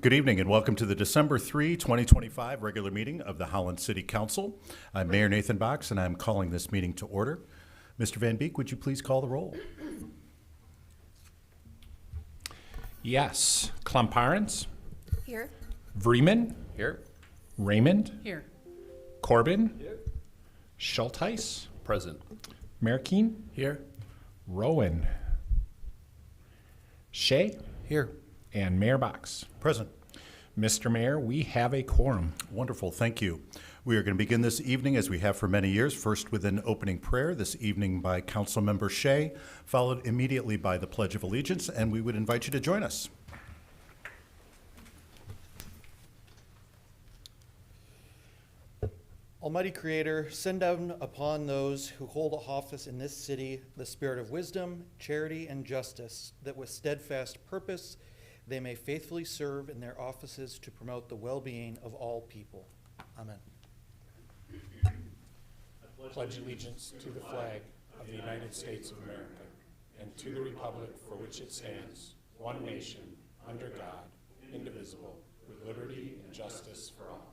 Good evening and welcome to the December 3, 2025 regular meeting of the Holland City Council. I'm Mayor Nathan Box and I'm calling this meeting to order. Mr. Van Beek, would you please call the roll? Yes. Klumparens. Here. Vreeman. Here. Raymond. Here. Corbin. Here. Schultheis. Present. Merkeen. Here. Rowan. Shea. Here. And Mayor Box. Present. Mr. Mayor, we have a quorum. Wonderful, thank you. We are going to begin this evening as we have for many years, first with an opening prayer, this evening by Councilmember Shea, followed immediately by the Pledge of Allegiance, and we would invite you to join us. Almighty Creator, send down upon those who hold office in this city the spirit of wisdom, charity, and justice, that with steadfast purpose they may faithfully serve in their offices to promote the well-being of all people. Amen. I pledge allegiance to the flag of the United States of America and to the republic for which it stands, one nation, under God, indivisible, with liberty and justice for all.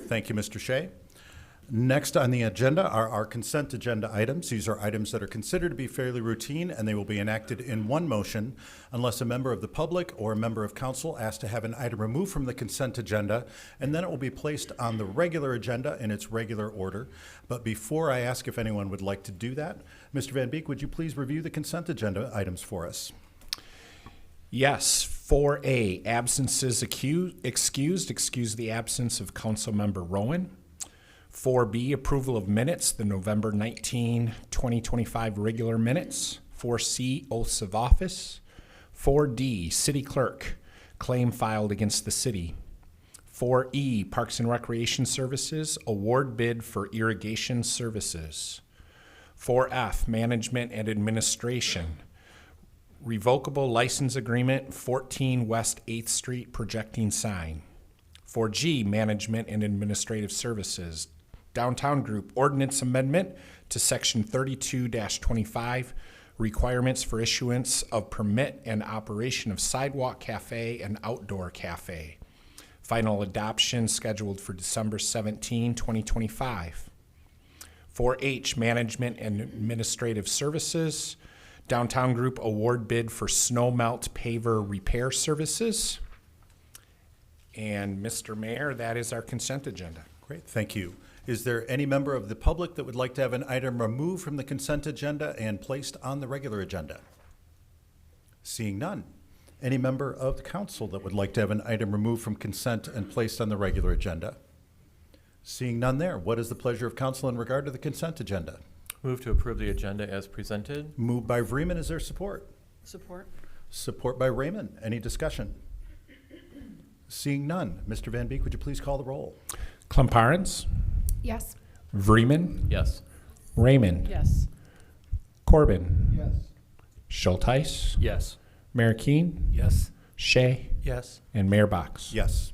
Thank you, Mr. Shea. Next on the agenda are our consent agenda items. These are items that are considered to be fairly routine, and they will be enacted in one motion unless a member of the public or a member of council asks to have an item removed from the consent agenda, and then it will be placed on the regular agenda in its regular order. But before I ask if anyone would like to do that, Mr. Van Beek, would you please review the consent agenda items for us? Yes. 4A, absences excuse the absence of Councilmember Rowan. 4B, approval of minutes, the November 19, 2025 regular minutes. 4C, oaths of office. 4D, city clerk, claim filed against the city. 4E, Parks and Recreation Services, award bid for irrigation services. 4F, management and administration, revocable license agreement, 14 West 8th Street projecting sign. 4G, management and administrative services, downtown group ordinance amendment to section 32-25, requirements for issuance of permit and operation of sidewalk cafe and outdoor cafe. Final adoption scheduled for December 17, 2025. 4H, management and administrative services, downtown group award bid for snow melt paver repair services. And Mr. Mayor, that is our consent agenda. Great, thank you. Is there any member of the public that would like to have an item removed from the consent agenda and placed on the regular agenda? Seeing none. Any member of the council that would like to have an item removed from consent and placed on the regular agenda? Seeing none there. What is the pleasure of council in regard to the consent agenda? Move to approve the agenda as presented. Moved by Vreeman. Is there support? Support. Support by Raymond. Any discussion? Seeing none. Mr. Van Beek, would you please call the roll? Klumparens. Yes. Vreeman. Yes. Raymond. Yes. Corbin. Yes. Schultheis. Yes. Merkeen. Yes. Shea. Yes. And Mayor Box. Yes.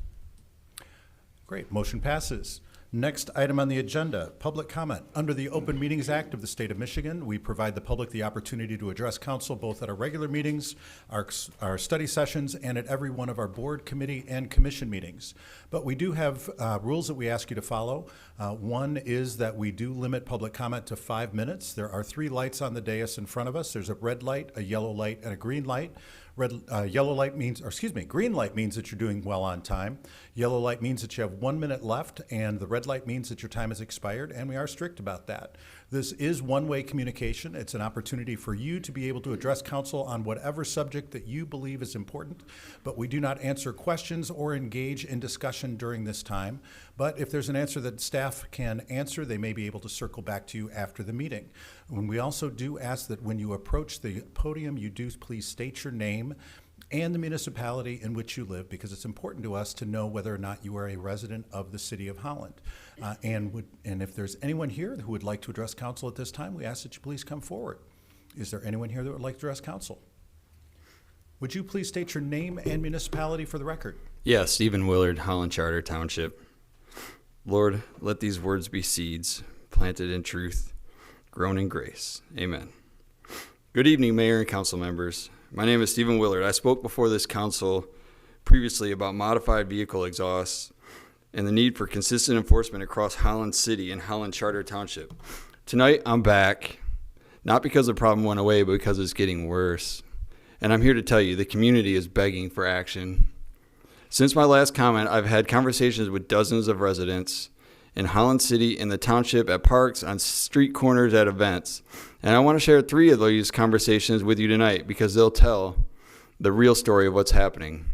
Great. Motion passes. Next item on the agenda, public comment. Under the Open Meetings Act of the State of Michigan, we provide the public the opportunity to address council both at our regular meetings, our study sessions, and at every one of our board, committee, and commission meetings. But we do have rules that we ask you to follow. One is that we do limit public comment to 5 minutes. There are 3 lights on the dais in front of us. There's a red light, a yellow light, and a green light. Green light means that you're doing well on time. Yellow light means that you have 1 minute left, and the red light means that your time has expired, and we are strict about that. This is one-way communication. It's an opportunity for you to be able to address council on whatever subject that you believe is important, but we do not answer questions or engage in discussion during this time. But if there's an answer that staff can answer, they may be able to circle back to you after the meeting. And we also do ask that when you approach the podium, you do please state your name and the municipality in which you live, because it's important to us to know whether or not you are a resident of the city of Holland. And if there's anyone here who would like to address council at this time, we ask that you please come forward. Is there anyone here that would like to address council? Would you please state your name and municipality for the record? Yeah, Stephen Willard, Holland Charter Township. Lord, let these words be seeds planted in truth, grown in grace. Amen. Good evening, Mayor and council members. My name is Stephen Willard. I spoke before this council previously about modified vehicle exhausts and the need for consistent enforcement across Holland City and Holland Charter Township. Tonight, I'm back, not because the problem went away, but because it's getting worse. And I'm here to tell you, the community is begging for action. Since my last comment, I've had conversations with dozens of residents in Holland City, in the township, at parks, on street corners, at events. And I want to share 3 of those conversations with you tonight because they'll tell the real story of what's happening.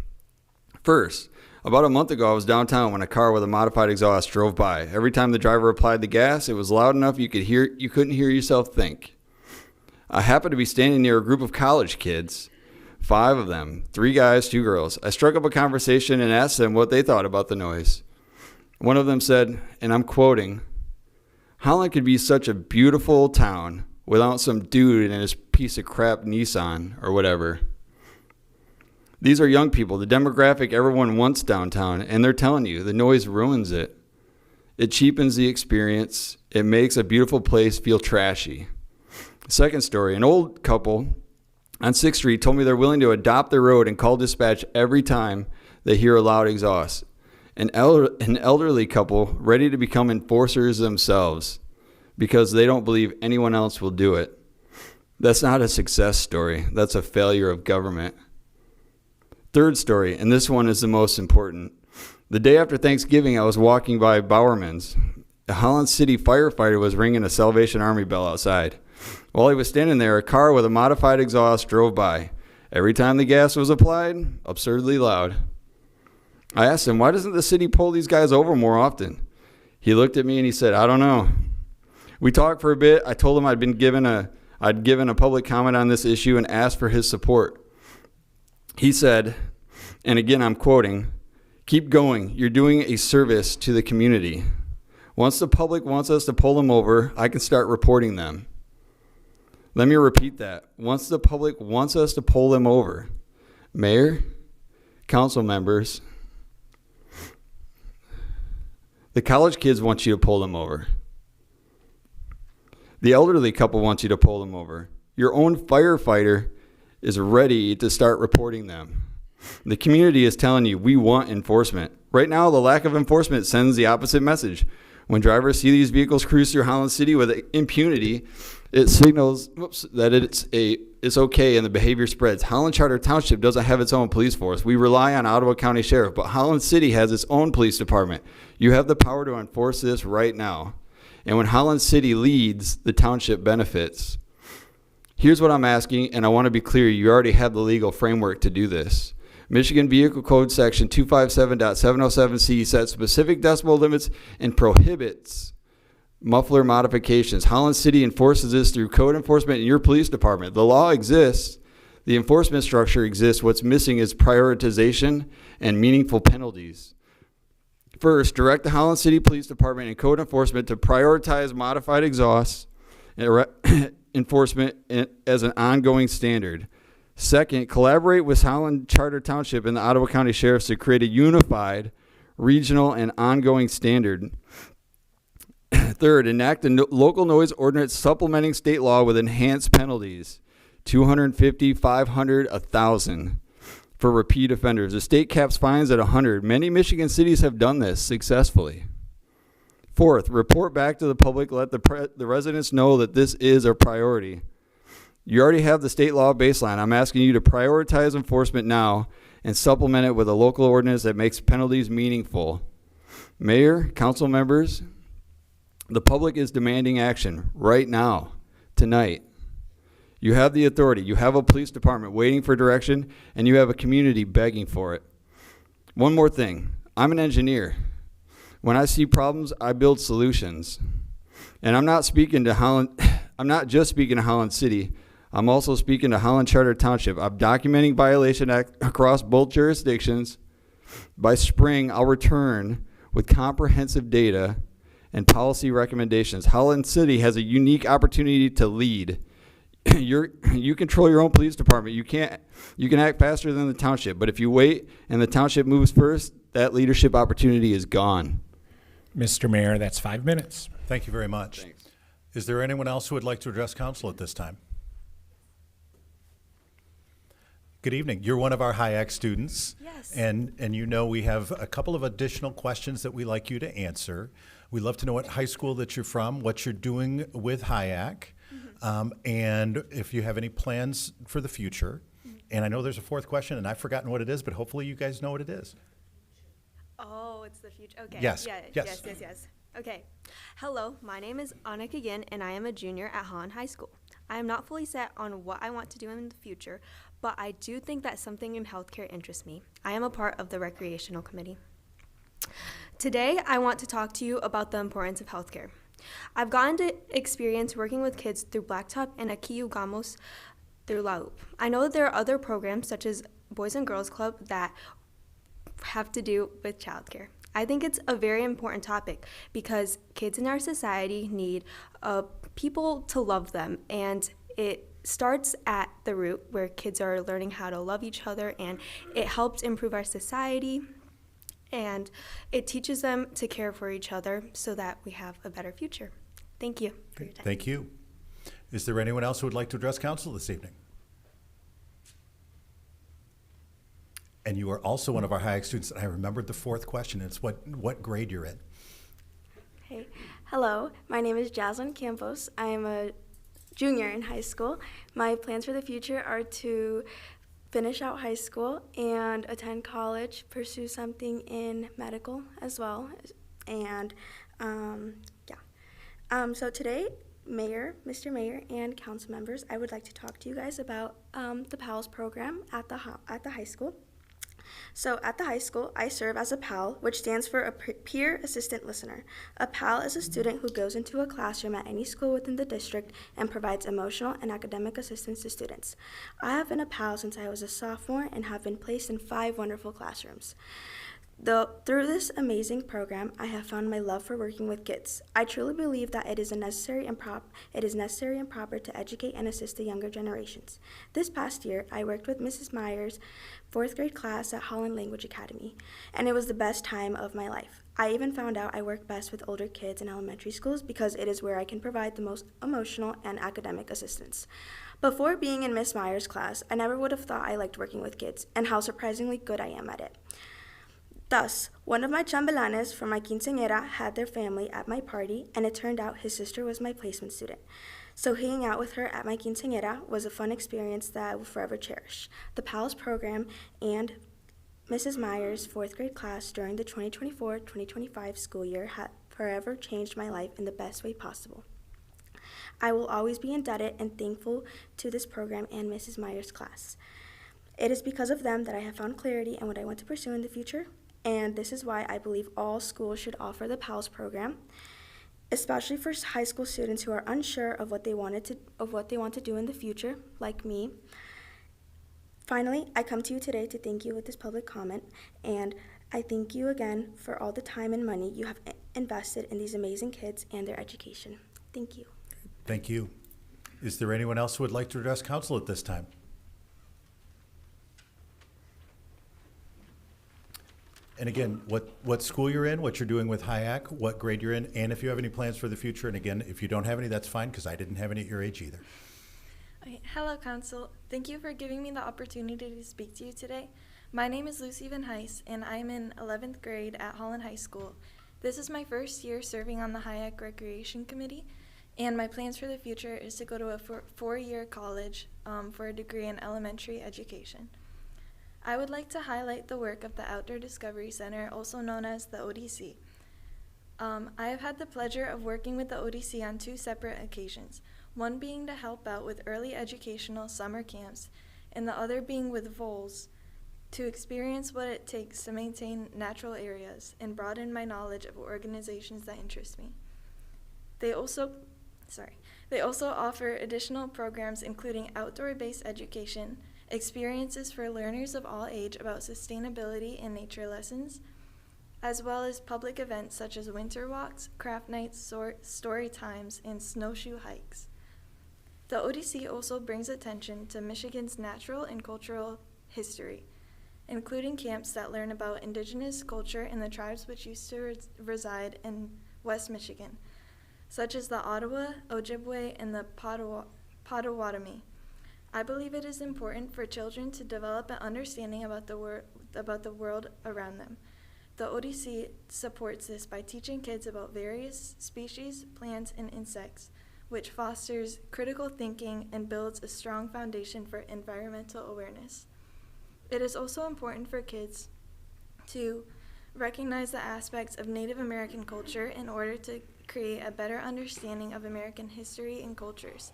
First, about a month ago, I was downtown when a car with a modified exhaust drove by. Every time the driver applied the gas, it was loud enough you couldn't hear yourself think. I happened to be standing near a group of college kids, 5 of them, 3 guys, 2 girls. I struck up a conversation and asked them what they thought about the noise. One of them said, and I'm quoting, "Holland could be such a beautiful town without some dude in his piece of crap Nissan or whatever." These are young people, the demographic everyone wants downtown, and they're telling you the noise ruins it. It cheapens the experience. It makes a beautiful place feel trashy. Second story, an old couple on 6th Street told me they're willing to adopt the road and call dispatch every time they hear a loud exhaust. An elderly couple ready to become enforcers themselves because they don't believe anyone else will do it. That's not a success story. That's a failure of government. Third story, and this one is the most important. The day after Thanksgiving, I was walking by Bowerman's. A Holland City firefighter was ringing a Salvation Army bell outside. While he was standing there, a car with a modified exhaust drove by. Every time the gas was applied, absurdly loud. I asked him, why doesn't the city pull these guys over more often? He looked at me and he said, I don't know. We talked for a bit. I told him I'd given a public comment on this issue and asked for his support. He said, and again I'm quoting, "Keep going. You're doing a service to the community. Once the public wants us to pull them over, I can start reporting them." Let me repeat that. Once the public wants us to pull them over, Mayor, council members, the college kids want you to pull them over. The elderly couple wants you to pull them over. Your own firefighter is ready to start reporting them. The community is telling you, we want enforcement. Right now, the lack of enforcement sends the opposite message. When drivers see these vehicles cruise through Holland City with impunity, it signals that it's okay and the behavior spreads. Holland Charter Township doesn't have its own police force. We rely on Ottawa County Sheriff, but Holland City has its own police department. You have the power to enforce this right now. And when Holland City leads, the township benefits. Here's what I'm asking, and I want to be clear, you already have the legal framework to do this. Michigan Vehicle Code Section 257.707C sets specific decibel limits and prohibits muffler modifications. Holland City enforces this through code enforcement in your police department. The law exists. The enforcement structure exists. What's missing is prioritization and meaningful penalties. First, direct the Holland City Police Department and code enforcement to prioritize modified exhausts enforcement as an ongoing standard. Second, collaborate with Holland Charter Township and the Ottawa County Sheriffs to create a unified, regional, and ongoing standard. Third, enact a local noise ordinance supplementing state law with enhanced penalties, $250, $500, $1,000 for repeat offenders. The state caps fines at $100. Many Michigan cities have done this successfully. Fourth, report back to the public. Let the residents know that this is a priority. You already have the state law baseline. I'm asking you to prioritize enforcement now and supplement it with a local ordinance that makes penalties meaningful. Mayor, council members, the public is demanding action right now, tonight. You have the authority. You have a police department waiting for direction, and you have a community begging for it. One more thing. I'm an engineer. When I see problems, I build solutions. And I'm not speaking to Holland. I'm not just speaking to Holland City. I'm also speaking to Holland Charter Township. I'm documenting violation across both jurisdictions. By spring, I'll return with comprehensive data and policy recommendations. Holland City has a unique opportunity to lead. You control your own police department. You can act faster than the township, but if you wait and the township moves first, that leadership opportunity is gone. Mr. Mayor, that's 5 minutes. Thank you very much. Thanks. Is there anyone else who would like to address council at this time? Good evening. You're one of our HIAC students. Yes. And you know we have a couple of additional questions that we'd like you to answer. We'd love to know what high school that you're from, what you're doing with HIAC, and if you have any plans for the future. And I know there's a fourth question, and I've forgotten what it is, but hopefully you guys know what it is. Oh, it's the future. Okay. Yes, Yeah, yes. yes. Okay. Hello, my name is Anik again, and I am a junior at Holland High School. I am not fully set on what I want to do in the future, but I do think that something in healthcare interests me. I am a part of the recreational committee. Today, I want to talk to you about the importance of healthcare. I've gotten to experience working with kids through Blacktop and Aquí Jugamos through La UP. I know that there are other programs such as Boys and Girls Club that have to do with childcare. I think it's a very important topic because kids in our society need people to love them, and it starts at the root where kids are learning how to love each other, and it helps improve our society, and it teaches them to care for each other so that we have a better future. Thank you for your time. Thank you. Is there anyone else who would like to address council this evening? And you are also one of our HIAC students. I remembered the fourth question. It's what grade you're in. Hey, hello. My name is Jaslyn Campos. I am a junior in high school. My plans for the future are to finish out high school and attend college, pursue something in medical as well. And so today, Mr. Mayor, and council members, I would like to talk to you guys about the PALS program at the high school. So at the high school, I serve as a PAL, which stands for a peer assistant listener. A PAL is a student who goes into a classroom at any school within the district and provides emotional and academic assistance to students. I have been a PAL since I was a sophomore and have been placed in 5 wonderful classrooms. Through this amazing program, I have found my love for working with kids. I truly believe that it is necessary and proper to educate and assist the younger generations. This past year, I worked with Mrs. Myers' 4th grade class at Holland Language Academy, and it was the best time of my life. I even found out I work best with older kids in elementary schools because it is where I can provide the most emotional and academic assistance. Before being in Miss Myers' class, I never would have thought I liked working with kids and how surprisingly good I am at it. Thus, one of my chambelanes from my quinceañera had their family at my party, and it turned out his sister was my placement student. So hanging out with her at my quinceañera was a fun experience that I will forever cherish. The PALS program and Mrs. Myers' 4th grade class during the 2024-2025 school year have forever changed my life in the best way possible. I will always be indebted and thankful to this program and Mrs. Myers' class. It is because of them that I have found clarity in what I want to pursue in the future. And this is why I believe all schools should offer the PALS program, especially for high school students who are unsure of what they want to do in the future, like me. Finally, I come to you today to thank you with this public comment, and I thank you again for all the time and money you have invested in these amazing kids and their education. Thank you. Thank you. Is there anyone else who would like to address council at this time? And again, what school you're in, what you're doing with HIAC, what grade you're in, and if you have any plans for the future. And again, if you don't have any, that's fine, because I didn't have any at your age either. Okay. Hello, Council. Thank you for giving me the opportunity to speak to you today. My name is Lucy Van Heis, and I'm in 11th grade at Holland High School. This is my first year serving on the HIAC Recreation Committee, and my plans for the future is to go to a 4-year college for a degree in elementary education. I would like to highlight the work of the Outdoor Discovery Center, also known as the ODC. I have had the pleasure of working with the ODC on 2 separate occasions, one being to help out with early educational summer camps, and the other being with VOLS, to experience what it takes to maintain natural areas and broaden my knowledge of organizations that interest me. They also offer additional programs including outdoor-based education, experiences for learners of all age about sustainability and nature lessons, as well as public events such as winter walks, craft nights, story times, and snowshoe hikes. The ODC also brings attention to Michigan's natural and cultural history, including camps that learn about indigenous culture and the tribes which used to reside in West Michigan. such as the Ottawa, Ojibwe, and the Potawatomi. I believe it is important for children to develop an understanding about the world around them. The ODC supports this by teaching kids about various species, plants, and insects, which fosters critical thinking and builds a strong foundation for environmental awareness. It is also important for kids to recognize the aspects of Native American culture in order to create a better understanding of American history and cultures,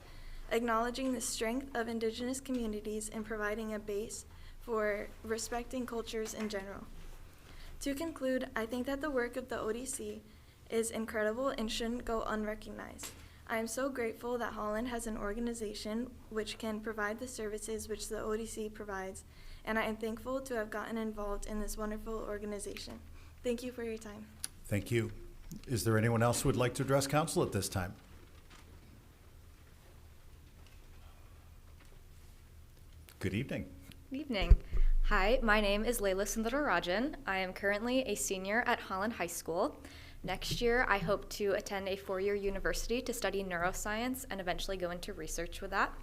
acknowledging the strength of Indigenous communities and providing a base for respecting cultures in general. To conclude, I think that the work of the ODC is incredible and shouldn't go unrecognized. I am so grateful that Holland has an organization which can provide the services which the ODC provides, and I am thankful to have gotten involved in this wonderful organization. Thank you for your time. Thank you. Is there anyone else who would like to address council at this time? Good evening. Good evening. Hi, my name is Layla Sundararajan. I am currently a senior at Holland High School. Next year, I hope to attend a four-year university to study neuroscience and eventually go into research with that.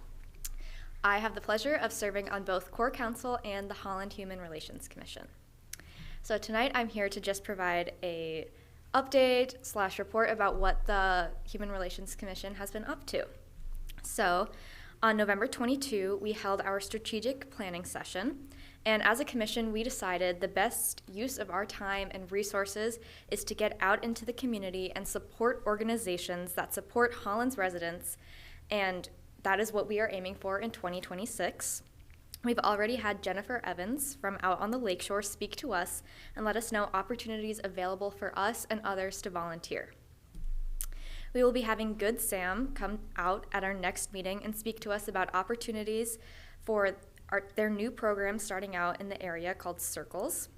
I have the pleasure of serving on both Core Council and the Holland Human Relations Commission. So tonight, I'm here to just provide a update/report about what the Human Relations Commission has been up to. So, on November 22, we held our strategic planning session, and as a commission, we decided the best use of our time and resources is to get out into the community and support organizations that support Holland's residents, and that is what we are aiming for in 2026. We've already had Jennifer Evans from out on the lakeshore speak to us and let us know opportunities available for us and others to volunteer. We will be having Good Sam come out at our next meeting and speak to us about opportunities for their new program starting out in the area called Circles,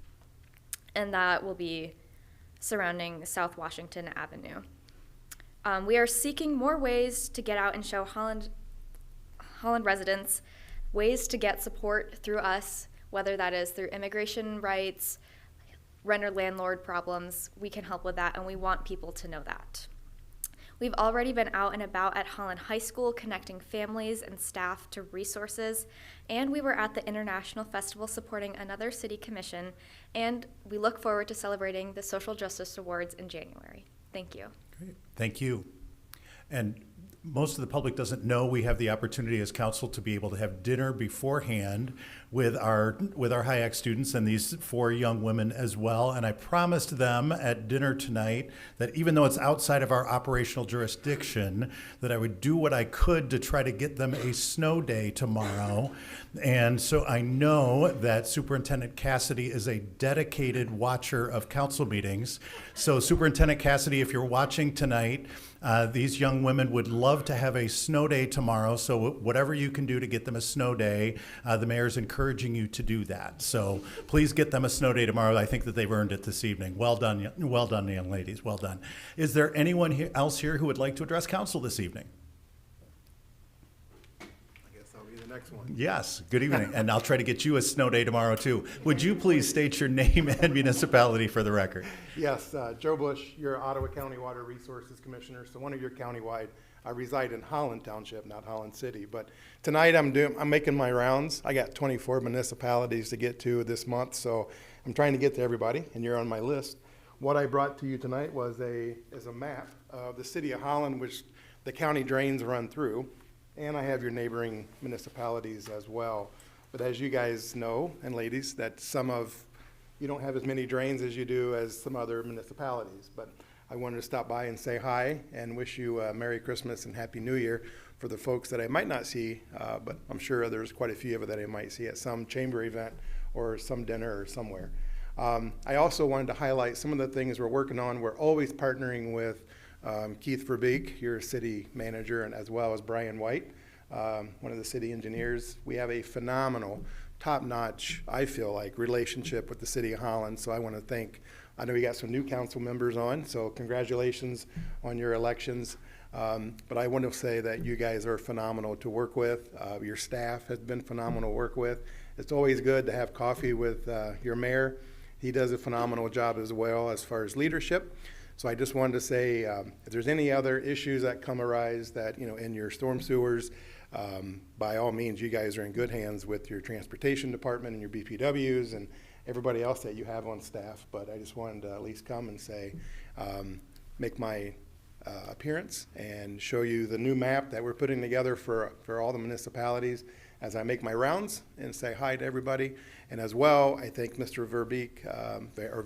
and that will be surrounding South Washington Avenue. We are seeking more ways to get out and show Holland residents ways to get support through us, whether that is through immigration rights, renter-landlord problems. We can help with that, and we want people to know that. We've already been out and about at Holland High School connecting families and staff to resources, and we were at the International Festival supporting another city commission, and we look forward to celebrating the Social Justice Awards in January. Thank you. Great. Thank you. And most of the public doesn't know we have the opportunity as council to be able to have dinner beforehand with our HIAC students and these four young women as well. And I promised them at dinner tonight that even though it's outside of our operational jurisdiction, that I would do what I could to try to get them a snow day tomorrow. And so I know that Superintendent Cassidy is a dedicated watcher of council meetings. So Superintendent Cassidy, if you're watching tonight, these young women would love to have a snow day tomorrow, so whatever you can do to get them a snow day, the mayor's encouraging you to do that. So please get them a snow day tomorrow. I think that they've earned it this evening. Well done, young ladies. Well done. Is there anyone else here who would like to address council this evening? I'll be the next one. Yes, good evening. And I'll try to get you a snow day tomorrow, too. Would you please state your name and municipality for the record? Yes, Joe Bush, your Ottawa County Water Resources Commissioner, so one of your countywide. I reside in Holland Township, not Holland City, but tonight I'm making my rounds. I got 24 municipalities to get to this month, so I'm trying to get to everybody, and you're on my list. What I brought to you tonight is a map of the city of Holland, which the county drains run through. And I have your neighboring municipalities as well. But as you guys know, and ladies, that you don't have as many drains as you do as some other municipalities. But I wanted to stop by and say hi and wish you a Merry Christmas and Happy New Year for the folks that I might not see, but I'm sure there's quite a few of you that I might see at some chamber event or some dinner or somewhere. I also wanted to highlight some of the things we're working on. We're always partnering with Keith Verbeek, your city manager, and as well as Brian White, one of the city engineers. We have a phenomenal, top-notch, I feel like, relationship with the city of Holland. So I want to thank, I know we got some new council members on, so congratulations on your elections. But I want to say that you guys are phenomenal to work with. Your staff has been phenomenal to work with. It's always good to have coffee with your mayor. He does a phenomenal job as well as far as leadership. So I just wanted to say, if there's any other issues that come arise that, in your storm sewers, by all means, you guys are in good hands with your transportation department and your BPWs and everybody else that you have on staff. But I just wanted to at least come and say, make my appearance and show you the new map that we're putting together for all the municipalities as I make my rounds and say hi to everybody. And as well, I think Mr.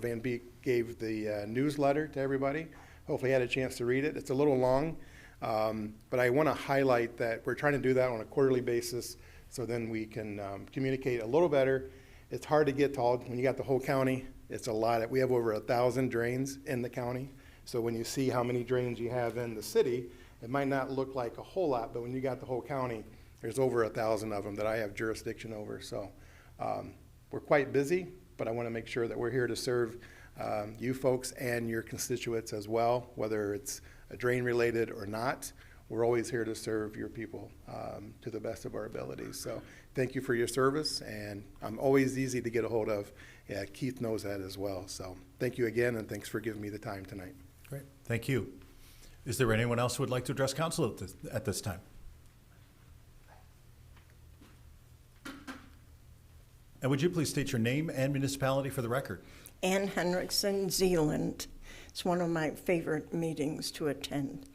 Van Beek gave the newsletter to everybody. Hopefully you had a chance to read it. It's a little long, but I want to highlight that we're trying to do that on a quarterly basis so then we can communicate a little better. It's hard to get to all, when you got the whole county, it's a lot. We have over 1,000 drains in the county. So when you see how many drains you have in the city, it might not look like a whole lot, but when you got the whole county, there's over 1,000 of them that I have jurisdiction over. So we're quite busy, but I want to make sure that we're here to serve you folks and your constituents as well, whether it's drain related or not. We're always here to serve your people to the best of our abilities. So thank you for your service, and I'm always easy to get a hold of. Yeah, Keith knows that as well. So thank you again, and thanks for giving me the time tonight. Great. Thank you. Is there anyone else who would like to address council at this time? And would you please state your name and municipality for the record? Ann Henriksen, Zealand. It's one of my favorite meetings to attend,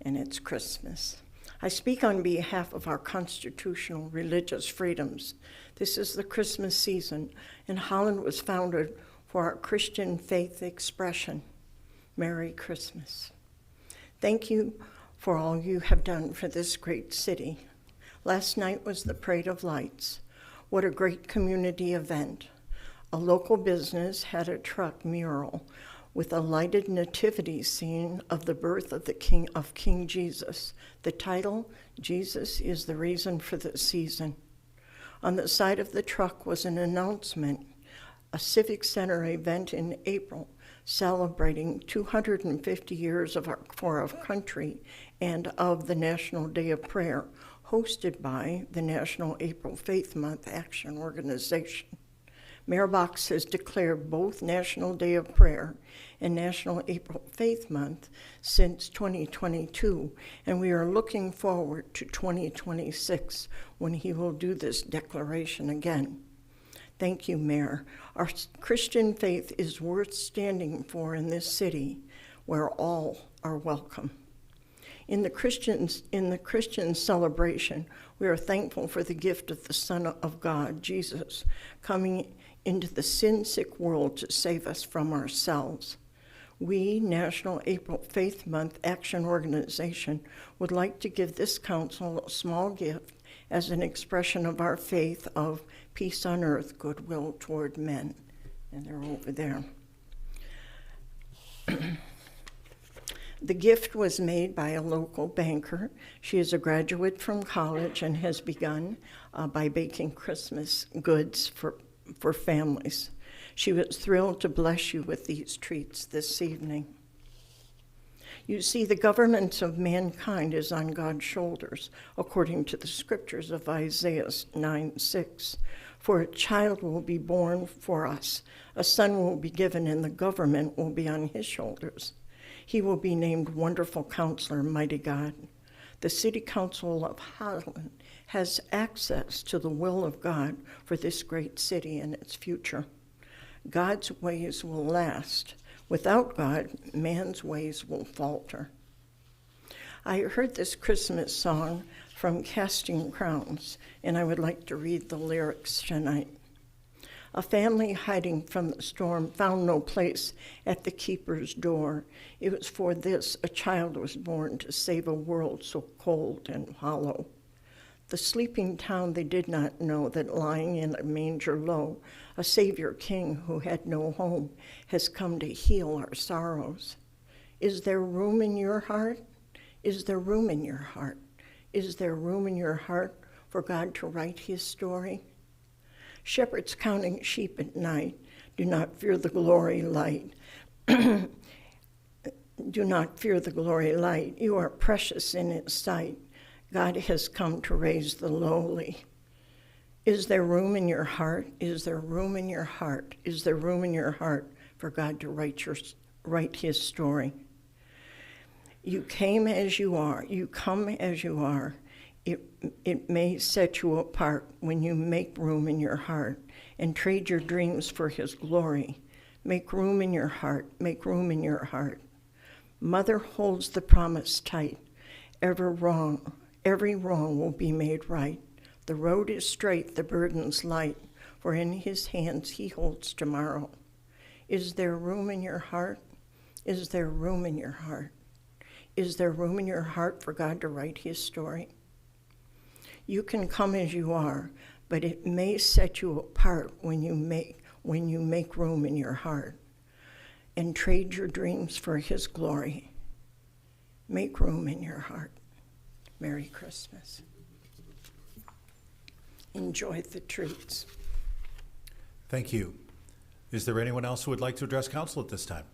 and it's Christmas. I speak on behalf of our constitutional religious freedoms. This is the Christmas season, and Holland was founded for our Christian faith expression. Merry Christmas. Thank you for all you have done for this great city. Last night was the Parade of Lights. What a great community event. A local business had a truck mural with a lighted nativity scene of the birth of King Jesus. The title, Jesus is the Reason for the Season. On the side of the truck was an announcement, a Civic Center event in April celebrating 250 years for our country and of the National Day of Prayer, hosted by the National April Faith Month Action Organization. Mayor Box has declared both National Day of Prayer and National April Faith Month since 2022, and we are looking forward to 2026 when he will do this declaration again. Thank you, Mayor. Our Christian faith is worth standing for in this city where all are welcome. In the Christian celebration, we are thankful for the gift of the Son of God, Jesus, coming into the sin-sick world to save us from ourselves. We, National April Faith Month Action Organization, would like to give this council a small gift as an expression of our faith of peace on earth, goodwill toward men. And they're over there. The gift was made by a local banker. She is a graduate from college and has begun by baking Christmas goods for families. She was thrilled to bless you with these treats this evening. You see, the government of mankind is on God's shoulders, according to the scriptures of Isaiah 9:6. For a child will be born for us, a son will be given, and the government will be on his shoulders. He will be named Wonderful Counselor, Mighty God. The City Council of Holland has access to the will of God for this great city and its future. God's ways will last. Without God, man's ways will falter. I heard this Christmas song from Casting Crowns, and I would like to read the lyrics tonight. A family hiding from the storm found no place at the keeper's door. It was for this a child was born to save a world so cold and hollow. The sleeping town they did not know that lying in a manger low, a Savior King who had no home has come to heal our sorrows. Is there room in your heart? Is there room in your heart? Is there room in your heart for God to write his story? Shepherds counting sheep at night, do not fear the glory light. Do not fear the glory light. You are precious in its sight. God has come to raise the lowly. Is there room in your heart? Is there room in your heart? Is there room in your heart for God to write your write his story. You came as you are. You come as you are. It may set you apart when you make room in your heart and trade your dreams for his glory. Make room in your heart. Make room in your heart. Mother holds the promise tight. Every wrong will be made right. The road is straight, the burden's light, for in his hands he holds tomorrow. Is there room in your heart? Is there room in your heart? Is there room in your heart for God to write his story? You can come as you are, but it may set you apart when you make room in your heart and trade your dreams for his glory. Make room in your heart. Merry Christmas. Enjoy the treats. Thank you. Is there anyone else who would like to address council at this time?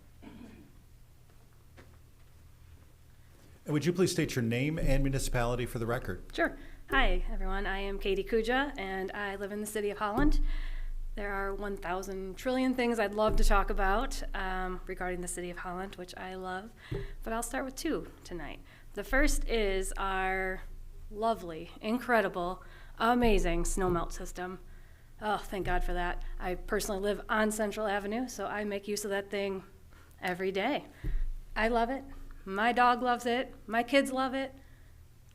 And would you please state your name and municipality for the record? Sure. Hi, everyone. I am Katie Kuja, and I live in the city of Holland. There are 1,000 trillion things I'd love to talk about regarding the city of Holland, which I love, but I'll start with two tonight. The first is our lovely, incredible, amazing snowmelt system. Oh, thank God for that. I personally live on Central Avenue, so I make use of that thing every day. I love it. My dog loves it. My kids love it,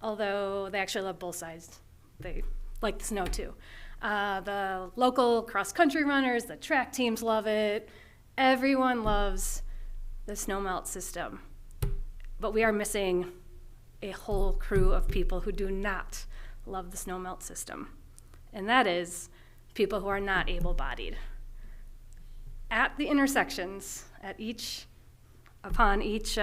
although they actually love both sides. They like the snow too. The local cross-country runners, the track teams love it. Everyone loves the snowmelt system. But we are missing a whole crew of people who do not love the snowmelt system. And that is people who are not able-bodied. At the intersections, upon each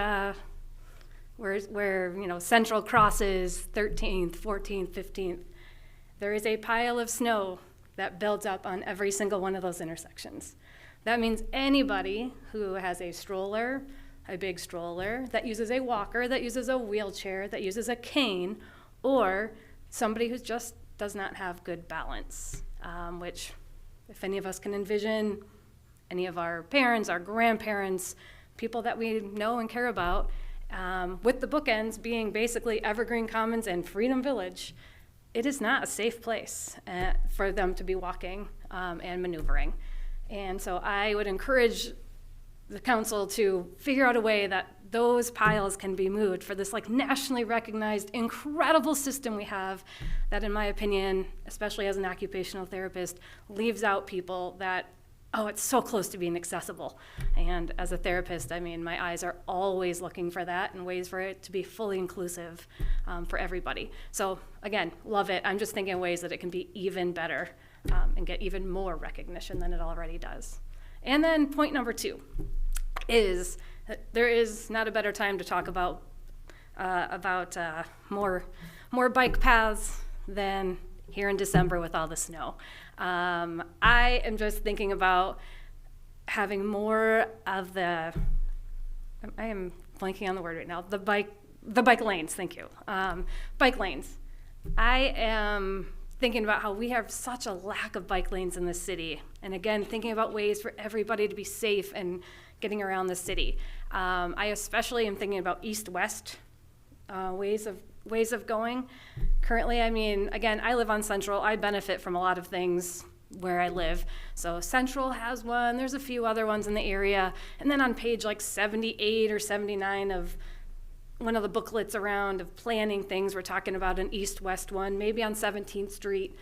where Central crosses 13th, 14th, 15th, there is a pile of snow that builds up on every single one of those intersections. That means anybody who has a stroller, a big stroller, that uses a walker, that uses a wheelchair, that uses a cane, or somebody who just does not have good balance, which if any of us can envision, any of our parents, our grandparents, people that we know and care about, with the bookends being basically Evergreen Commons and Freedom Village, it is not a safe place for them to be walking and maneuvering. And so I would encourage the council to figure out a way that those piles can be moved for this nationally recognized incredible system we have that, in my opinion, especially as an occupational therapist, leaves out people that, oh, it's so close to being accessible. And as a therapist, my eyes are always looking for that and ways for it to be fully inclusive for everybody. So again, love it. I'm just thinking of ways that it can be even better and get even more recognition than it already does. And then point number 2 is that there is not a better time to talk about more bike paths than here in December with all the snow. I am just thinking about having more of I am blanking on the word right now, the bike lanes, thank you. Bike lanes. I am thinking about how we have such a lack of bike lanes in the city. And again, thinking about ways for everybody to be safe and getting around the city. I especially am thinking about east-west ways of going. Currently, again, I live on Central. I benefit from a lot of things where I live. So Central has one. There's a few other ones in the area. And then on page 78 or 79 of one of the booklets around of planning things, we're talking about an east-west one, maybe on 17th Street,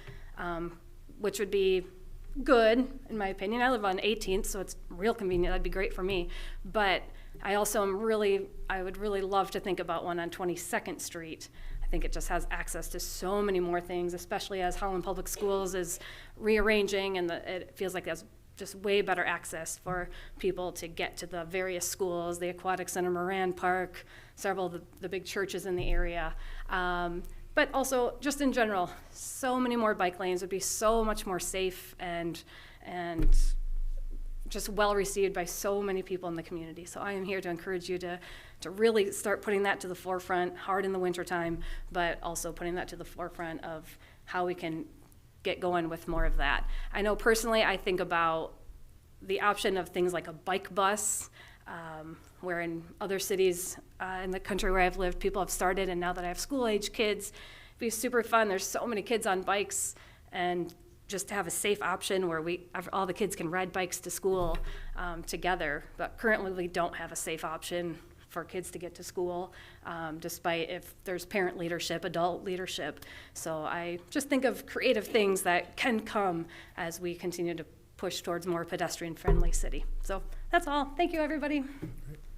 which would be good, in my opinion. I live on 18th, so it's real convenient. That'd be great for me. But I also I would really love to think about one on 22nd Street. I think it just has access to so many more things, especially as Holland Public Schools is rearranging, and it feels like there's just way better access for people to get to the various schools, the Aquatic Center, Moran Park, several of the big churches in the area. But also, just in general, so many more bike lanes would be so much more safe and just well received by so many people in the community. So I am here to encourage you to really start putting that to the forefront, hard in the wintertime, but also putting that to the forefront of how we can get going with more of that. I know personally I think about the option of things like a bike bus, where in other cities in the country where I've lived, people have started, and now that I have school-age kids, it'd be super fun. There's so many kids on bikes, and just to have a safe option where all the kids can ride bikes to school together. But currently, we don't have a safe option for kids to get to school, despite if there's parent leadership, adult leadership. So I just think of creative things that can come as we continue to push towards more pedestrian-friendly city. So that's all. Thank you, everybody.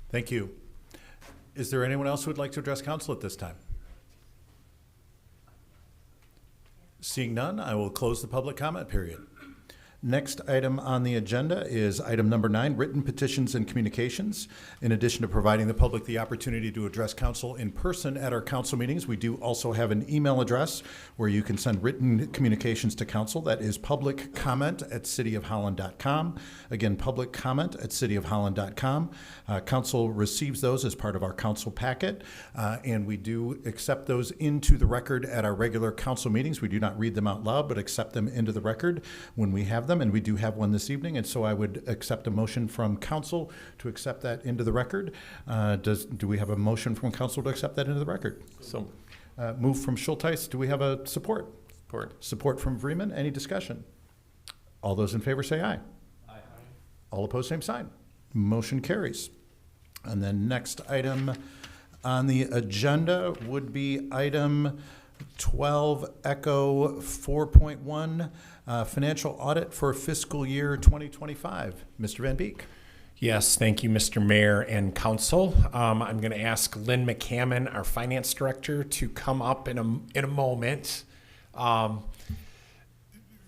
Thank you. Is there anyone else who would like to address council at this time? Seeing none, I will close the public comment period. Next item on the agenda is item number 9, written petitions and communications. In addition to providing the public the opportunity to address council in person at our council meetings, we do also have an email address where you can send written communications to council. That is publiccomment@cityofholland.com. Again, publiccomment@cityofholland.com. Council receives those as part of our council packet, and we do accept those into the record at our regular council meetings. We do not read them out loud, but accept them into the record when we have them, and we do have one this evening, and so I would accept a motion from council to accept that into the record. Do we have a motion from council to accept that into the record? So, Move from Schulteis. Do we have a support? support. Support from Vreeman. Any discussion? All those in favor say aye. Aye. All opposed, same sign. Motion carries. And then next item on the agenda would be item 12 Echo 4.1, financial audit for fiscal year 2025. Mr. Van Beek. Yes, thank you, Mr. Mayor and Council. I'm going to ask Lynn McCammon, our Finance Director, to come up in a moment.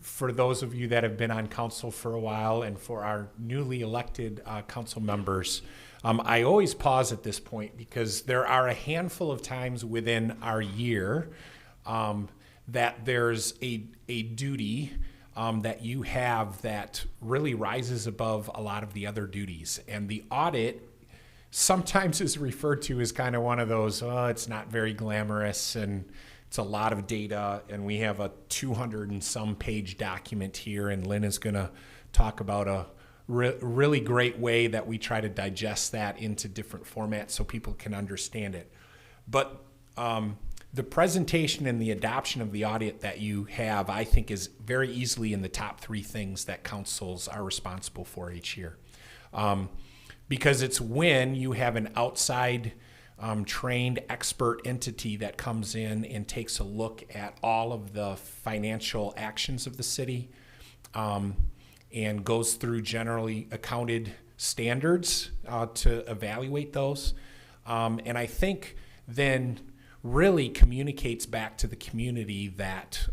For those of you that have been on council for a while and for our newly elected council members, I always pause at this point because there are a handful of times within our year that there's a duty that you have that really rises above a lot of the other duties. And the audit sometimes is referred to as kind of one of those, it's not very glamorous and it's a lot of data. And we have a 200 and some page document here. And Lynn is going to talk about a really great way that we try to digest that into different formats so people can understand it. But the presentation and the adoption of the audit that you have, I think, is very easily in the top 3 things that councils are responsible for each year. Because it's when you have an outside trained expert entity that comes in and takes a look at all of the financial actions of the city and goes through generally accounted standards to evaluate those. And I think then really communicates back to the community that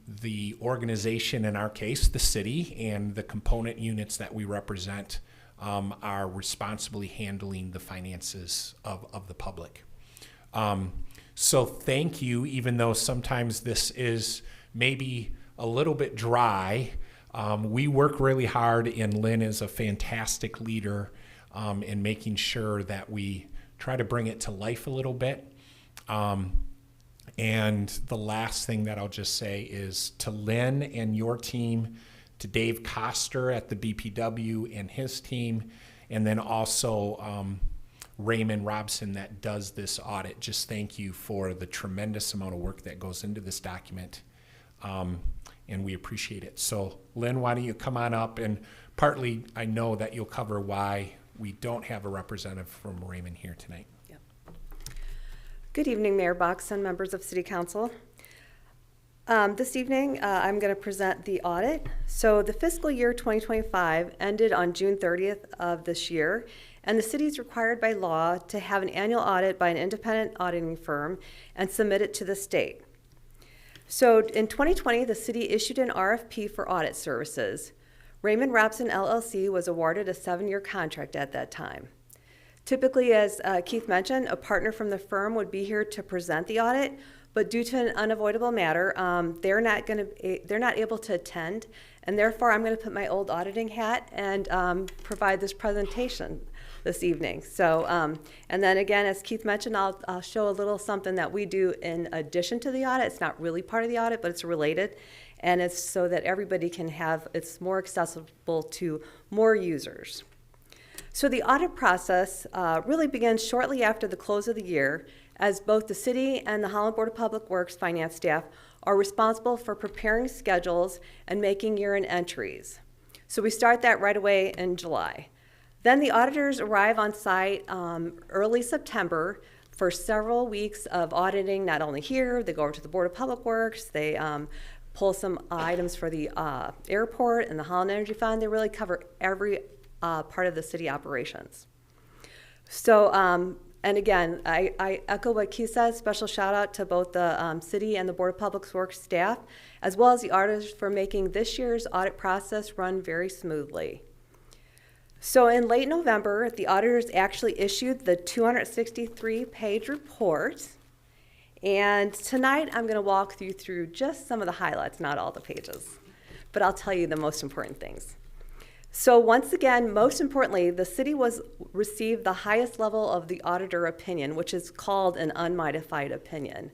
the organization, in our case, the city, and the component units that we represent are responsibly handling the finances of the public. So thank you, even though sometimes this is maybe a little bit dry. We work really hard, and Lynn is a fantastic leader in making sure that we try to bring it to life a little bit. And the last thing that I'll just say is to Lynn and your team, to Dave Koster at the BPW and his team, and then also Raymond Robson that does this audit. Just thank you for the tremendous amount of work that goes into this document. And we appreciate it. So Lynn, why don't you come on up, and partly I know that you'll cover why we don't have a representative from Raymond here tonight. Yep. Good evening, Mayor Box and members of City Council. This evening, I'm going to present the audit. So the fiscal year 2025 ended on June 30th of this year, and the city is required by law to have an annual audit by an independent auditing firm and submit it to the state. So in 2020, the city issued an RFP for audit services. Raymond Robson LLC was awarded a 7-year contract at that time. Typically, as Keith mentioned, a partner from the firm would be here to present the audit, but due to an unavoidable matter, they're not able to attend, and therefore I'm going to put my old auditing hat and provide this presentation this evening. So, and then again, as Keith mentioned, I'll show a little something that we do in addition to the audit. It's not really part of the audit, but it's related. And it's so that everybody can have, it's more accessible to more users. So the audit process really begins shortly after the close of the year, as both the city and the Holland Board of Public Works finance staff are responsible for preparing schedules and making year-end entries. So we start that right away in July. Then the auditors arrive on site early September for several weeks of auditing, not only here, they go over to the Board of Public Works, they pull some items for the airport and the Holland Energy Fund. They really cover every part of the city operations. So, and again, I echo what Keith says, special shout out to both the city and the Board of Public Works staff, as well as the auditors for making this year's audit process run very smoothly. So in late November, the auditors actually issued the 263-page report. And tonight I'm going to walk you through just some of the highlights, not all the pages, but I'll tell you the most important things. So once again, most importantly, the city received the highest level of the auditor opinion, which is called an unmodified opinion.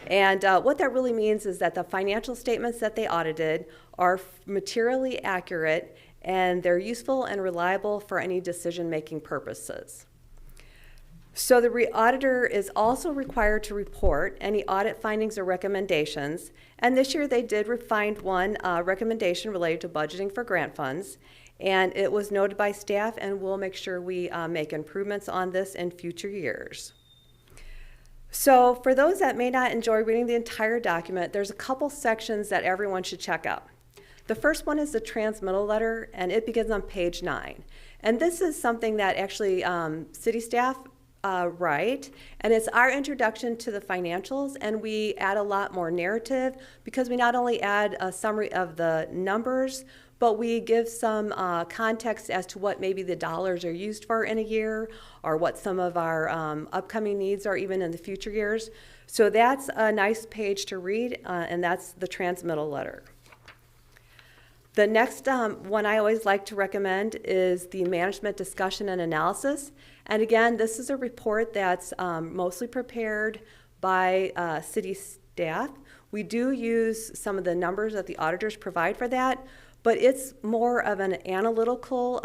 And what that really means is that the financial statements that they audited are materially accurate and they're useful and reliable for any decision-making purposes. So the auditor is also required to report any audit findings or recommendations, and this year they did find one recommendation related to budgeting for grant funds, and it was noted by staff, and we'll make sure we make improvements on this in future years. So for those that may not enjoy reading the entire document, there's a couple sections that everyone should check out. The first one is the transmittal letter, and it begins on page 9. And this is something that actually city staff write, and it's our introduction to the financials, and we add a lot more narrative because we not only add a summary of the numbers, but we give some context as to what maybe the dollars are used for in a year, or what some of our upcoming needs are even in the future years. So that's a nice page to read, and that's the transmittal letter. The next one I always like to recommend is the management discussion and analysis. And again, this is a report that's mostly prepared by city staff. We do use some of the numbers that the auditors provide for that, but it's more of an analytical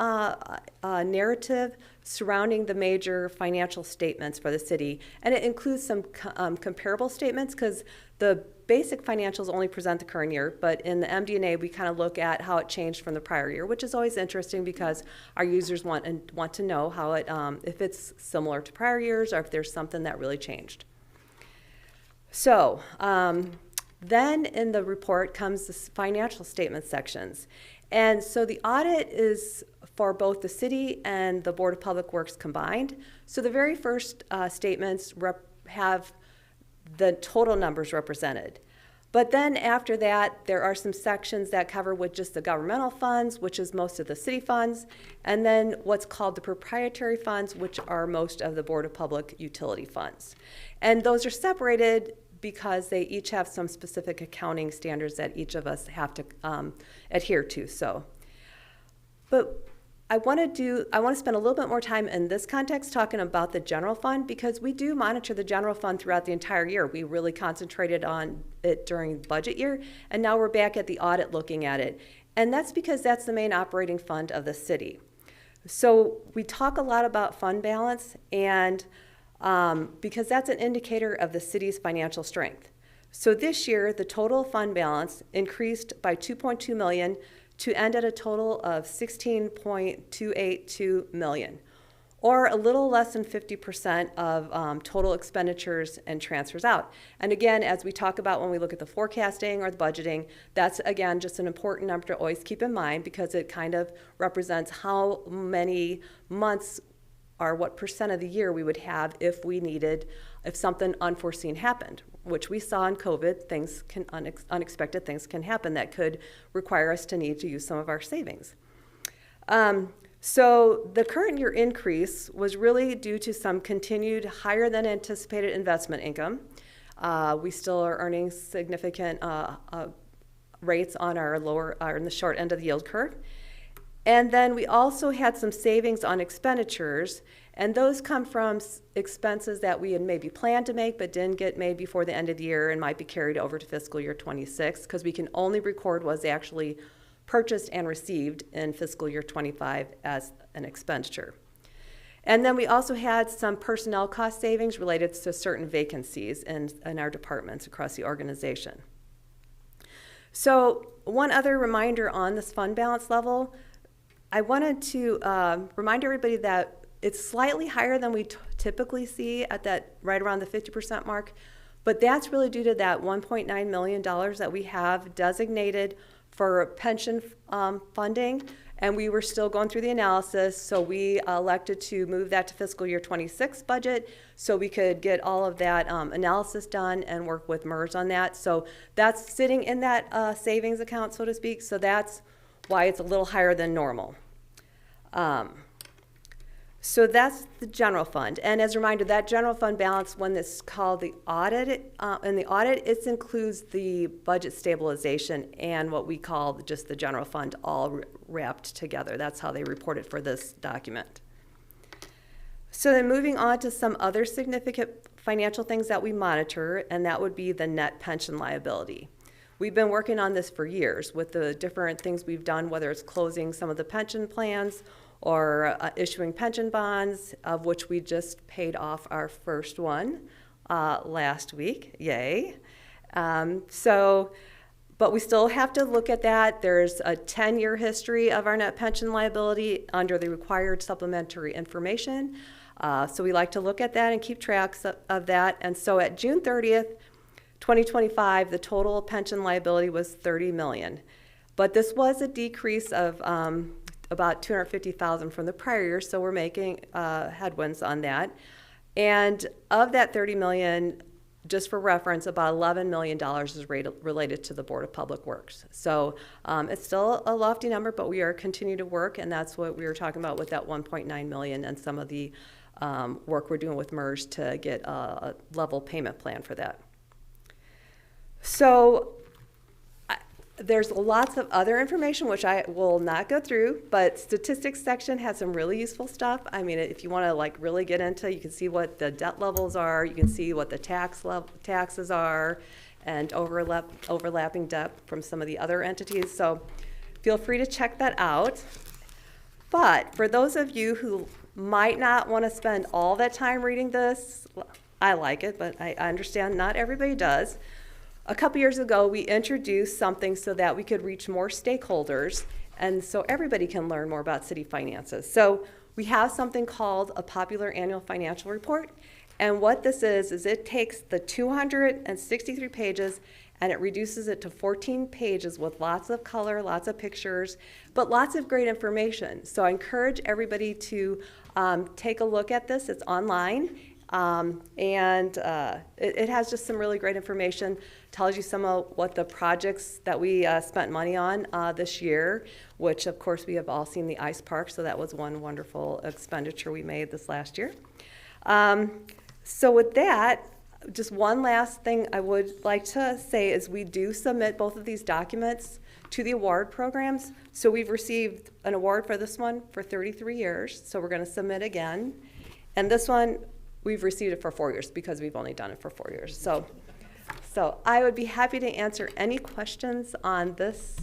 narrative surrounding the major financial statements for the city. And it includes some comparable statements because the basic financials only present the current year, but in the MD&A we kind of look at how it changed from the prior year, which is always interesting because our users want to know how it, if it's similar to prior years or if there's something that really changed. So then in the report comes the financial statement sections. And so the audit is for both the city and the Board of Public Works combined. So the very first statements have the total numbers represented. But then after that, there are some sections that cover with just the governmental funds, which is most of the city funds, and then what's called the proprietary funds, which are most of the Board of Public Utility funds. And those are separated because they each have some specific accounting standards that each of us have to adhere to. So, but I want to spend a little bit more time in this context talking about the general fund because we do monitor the general fund throughout the entire year. We really concentrated on it during budget year, and now we're back at the audit looking at it. And that's because that's the main operating fund of the city. So we talk a lot about fund balance, and because that's an indicator of the city's financial strength. So this year, the total fund balance increased by $2.2 million to end at a total of $16.282 million, or a little less than 50% of total expenditures and transfers out. And again, as we talk about when we look at the forecasting or the budgeting, that's again just an important number to always keep in mind because it kind of represents how many months or what percent of the year we would have if something unforeseen happened, which we saw in COVID. Unexpected things can happen that could require us to need to use some of our savings. So the current year increase was really due to some continued higher than anticipated investment income. We still are earning significant rates on our in the short end of the yield curve. And then we also had some savings on expenditures, and those come from expenses that we had maybe planned to make but didn't get made before the end of the year and might be carried over to fiscal year 26 because we can only record what's actually purchased and received in fiscal year 25 as an expenditure. And then we also had some personnel cost savings related to certain vacancies in our departments across the organization. So one other reminder on this fund balance level, I wanted to remind everybody that it's slightly higher than we typically see at that right around the 50% mark, but that's really due to that $1.9 million that we have designated for pension funding, and we were still going through the analysis, so we elected to move that to fiscal year 26 budget so we could get all of that analysis done and work with MERS on that. So that's sitting in that savings account, so to speak, so that's why it's a little higher than normal. So that's the general fund. And as a reminder, that general fund balance, when it's called the audit, in the audit, it includes the budget stabilization and what we call just the general fund all wrapped together. That's how they report it for this document. So then moving on to some other significant financial things that we monitor, and that would be the net pension liability. We've been working on this for years with the different things we've done, whether it's closing some of the pension plans or issuing pension bonds, of which we just paid off our first one last week, yay. But we still have to look at that. There's a 10-year history of our net pension liability under the required supplementary information. So we like to look at that and keep tracks of that. And so at June 30th, 2025, the total pension liability was $30 million. But this was a decrease of about $250,000 from the prior year, so we're making headwinds on that. And of that $30 million, just for reference, about $11 million is related to the Board of Public Works. So it's still a lofty number, but we are continuing to work, and that's what we were talking about with that $1.9 million and some of the work we're doing with MERS to get a level payment plan for that. So there's lots of other information which I will not go through, but statistics section has some really useful stuff. I mean, if you want to like really get into, you can see what the debt levels are, you can see what the taxes are, and overlapping debt from some of the other entities. So feel free to check that out. But for those of you who might not want to spend all that time reading this, I like it, but I understand not everybody does. A couple years ago, we introduced something so that we could reach more stakeholders and so everybody can learn more about city finances. So we have something called a popular annual financial report. And what this is it takes the 263 pages and it reduces it to 14 pages with lots of color, lots of pictures, but lots of great information. So I encourage everybody to take a look at this. It's online. It has just some really great information, tells you some of what the projects that we spent money on this year, which of course we have all seen the ice park, so that was one wonderful expenditure we made this last year. So with that, just one last thing I would like to say is we do submit both of these documents to the award programs. So we've received an award for this one for 33 years, so we're going to submit again. And this one, we've received it for 4 years because we've only done it for 4 years. So I would be happy to answer any questions on this,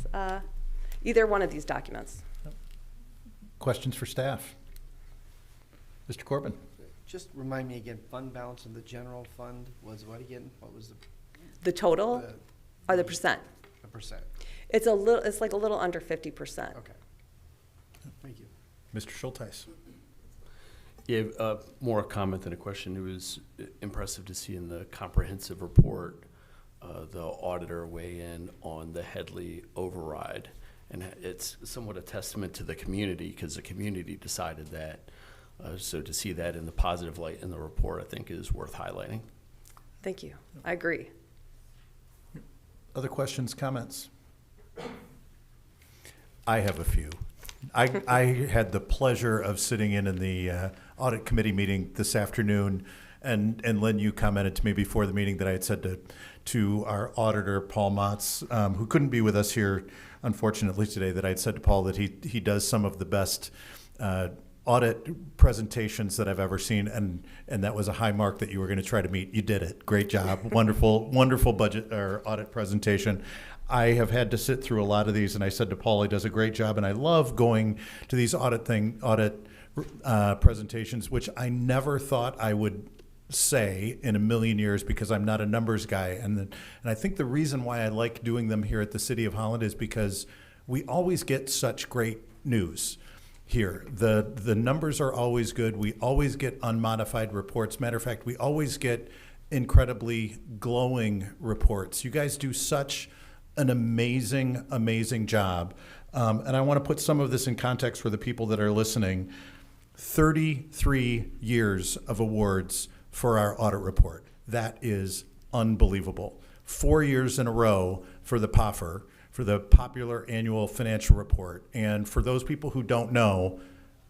either one of these documents. Questions for staff? Mr. Corbin? Just remind me again, fund balance in the general fund was what again? What was the total or the percent? The percent. It's like a little under 50%. Okay. Thank you. Mr. Schulteis? Yeah, more a comment than a question. It was impressive to see in the comprehensive report the auditor weigh in on the Headley override. And it's somewhat a testament to the community because the community decided that. So to see that in the positive light in the report, I think is worth highlighting. Thank you. I agree. Other questions, comments? I have a few. I had the pleasure of sitting in the audit committee meeting this afternoon, and Lynn, you commented to me before the meeting that I had said to our auditor, Paul Motz, who couldn't be with us here, unfortunately, today, that I'd said to Paul that he does some of the best audit presentations that I've ever seen, and that was a high mark that you were going to try to meet. You did it. Great job. Wonderful budget or audit presentation. I have had to sit through a lot of these, and I said to Paul, he does a great job, and I love going to these audit presentations, which I never thought I would say in a million years because I'm not a numbers guy. And I think the reason why I like doing them here at the City of Holland is because we always get such great news here. The numbers are always good. We always get unmodified reports. Matter of fact, we always get incredibly glowing reports. You guys do such an amazing, amazing job. And I want to put some of this in context for the people that are listening. 33 years of awards for our audit report. That is unbelievable. 4 years in a row for the PAFR, for the Popular Annual Financial Report. And for those people who don't know,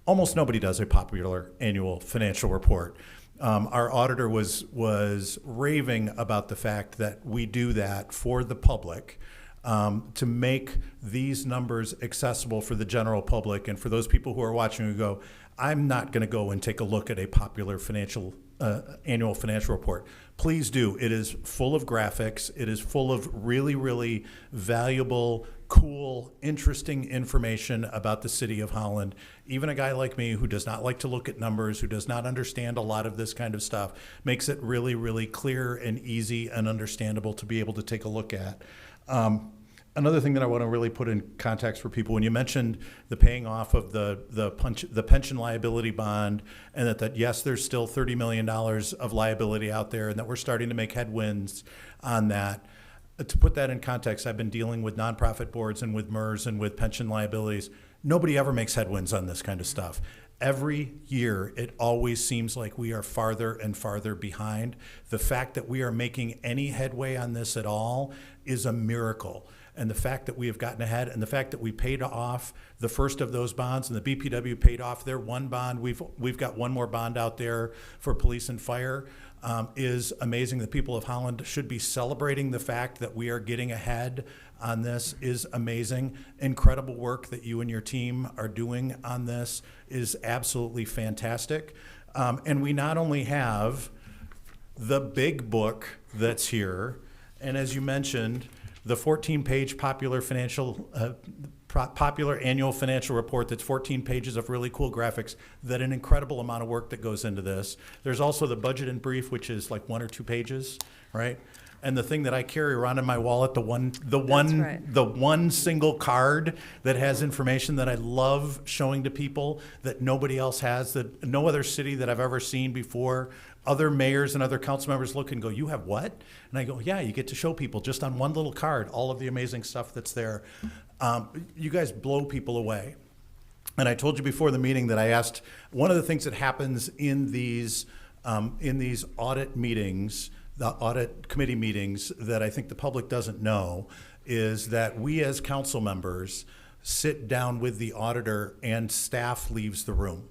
almost nobody does a Popular Annual Financial Report. Our auditor was raving about the fact that we do that for the public, to make these numbers accessible for the general public and for those people who are watching who go, I'm not going to go and take a look at a Popular Annual Financial Report. Please do. It is full of graphics. It is full of really, really valuable, cool, interesting information about the City of Holland. Even a guy like me who does not like to look at numbers, who does not understand a lot of this kind of stuff, makes it really, really clear and easy and understandable to be able to take a look at. Another thing that I want to really put in context for people, when you mentioned the paying off of the pension liability bond, and that yes, there's still $30 million of liability out there, and that we're starting to make headwinds on that. To put that in context, I've been dealing with nonprofit boards and with MERS and with pension liabilities. Nobody ever makes headwinds on this kind of stuff. Every year, it always seems like we are farther and farther behind. The fact that we are making any headway on this at all is a miracle. And the fact that we have gotten ahead, and the fact that we paid off the first of those bonds, and the BPW paid off their one bond. We've got one more bond out there for police and fire, is amazing. The people of Holland should be celebrating the fact that we are getting ahead on this is amazing. Incredible work that you and your team are doing on this is absolutely fantastic. And we not only have the big book that's here, and as you mentioned, the 14-page Popular Annual Financial Report that's 14 pages of really cool graphics, that an incredible amount of work that goes into this. There's also the budget and brief, which is like 1 or 2 pages, right? And the thing that I carry around in my wallet, the one single card that has information that I love showing to people that nobody else has, that no other city that I've ever seen before. Other mayors and other council members look and go, you have what? And I go, yeah, you get to show people just on one little card all of the amazing stuff that's there. You guys blow people away. And I told you before the meeting that I asked, one of the things that happens in these audit meetings, the audit committee meetings, that I think the public doesn't know, is that we as council members sit down with the auditor and staff leaves the room.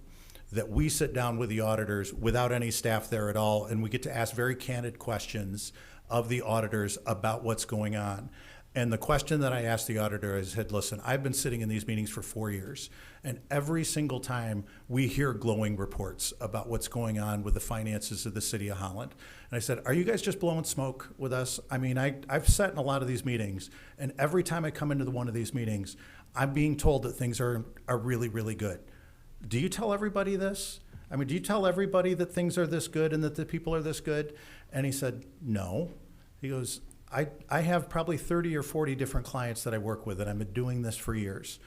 That we sit down with the auditors without any staff there at all, and we get to ask very candid questions of the auditors about what's going on. And the question that I asked the auditor is, said, listen, I've been sitting in these meetings for 4 years, and every single time we hear glowing reports about what's going on with the finances of the City of Holland. And I said, are you guys just blowing smoke with us? I mean, I've sat in a lot of these meetings, and every time I come into one of these meetings, I'm being told that things are really, really good. Do you tell everybody this? I mean, do you tell everybody that things are this good and that the people are this good? And he said, no. He goes, I have probably 30 or 40 different clients that I work with, and I've been doing this for years.